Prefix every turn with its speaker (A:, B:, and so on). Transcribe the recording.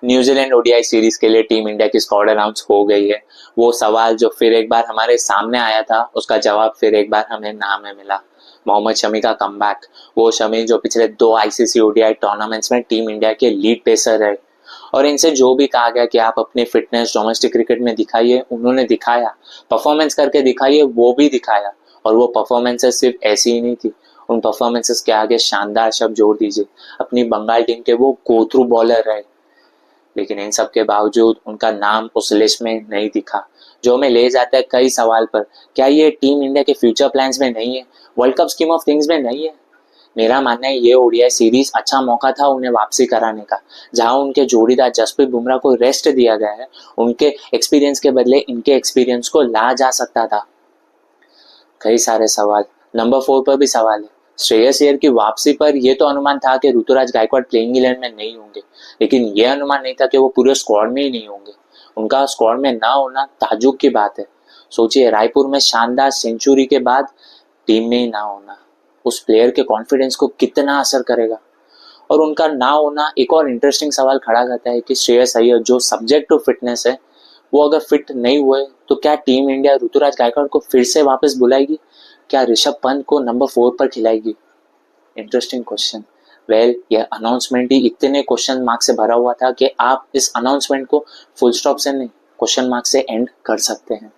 A: New Zealand ODI series के लिए team India की स्क्वाड अनाउंस हो गई है। वो सवाल जो फिर एक बार हमारे सामने आया था, उसका जवाब फिर एक बार हमें ना में मिला। मोहम्मद शमी का कमबैक। वो शमी जो पिछले 2 आईसीसी ओडीआई टूर्नामेंट्स में टीम इंडिया के लीड पेसर रहे, और इनसे जो भी कहा गया कि आप अपनी फिटनेस डोमेस्टिक क्रिकेट में दिखाइए, उन्होंने दिखाया। परफॉर्मेंस करके दिखाइए, वो भी दिखाया। और वो परफॉर्मेंसेस सिर्फ ऐसी ही नहीं थी, उन परफॉर्मेंसेस के आगे शानदार शब्द जोड़ दीजिए। अपनी बंगाल टीम के वो गो थ्रू बॉलर रहे, लेकिन इन सब के बावजूद उनका नाम उस लिस्ट में नहीं दिखा, जो हमें ले जाता है कई सवाल पर। क्या ये टीम इंडिया के फ्यूचर प्लान्स में नहीं है? World cup scheme of things में नहीं है? मेरा मानना है ये ओडीआई सीरीज अच्छा मौका था उन्हें वापसी कराने का, जहां उनके जोड़ीदार जसप्रीत बुमराह को रेस्ट दिया गया है। उनके एक्सपीरियंस के बदले इनके एक्सपीरियंस को ला जा सकता था। कई सारे सवाल। नंबर 4 पर भी सवाल है। श्रेयस अय्यर की वापसी पर यह तो अनुमान था कि ऋतुराज गायकवाड़ प्लेइंग 11 में नहीं होंगे, लेकिन यह अनुमान नहीं था कि वो पूरे स्क्वाड में ही नहीं होंगे। उनका स्क्वाड में ना होना ताज्जुब की बात है। सोचिए, रायपुर में शानदार सेंचुरी के बाद टीम में ही ना होना उस प्लेयर के कॉन्फिडेंस को कितना असर करेगा। और उनका ना होना एक और इंटरेस्टिंग सवाल खड़ा करता है कि श्रेयस अय्यर जो सब्जेक्ट टू फिटनेस है, वो अगर फिट नहीं हुए तो क्या टीम इंडिया ऋतुराज गायकवाड़ को फिर से वापस बुलाएगी? क्या ऋषभ पंत को नंबर 4 पर खिलाएगी? Interesting question. वेल, यह अनाउंसमेंट ही इतने क्वेश्चन मार्क से भरा हुआ था कि आप इस अनाउंसमेंट को फुल स्टॉप से नहीं, क्वेश्चन मार्क से एंड कर सकते हैं।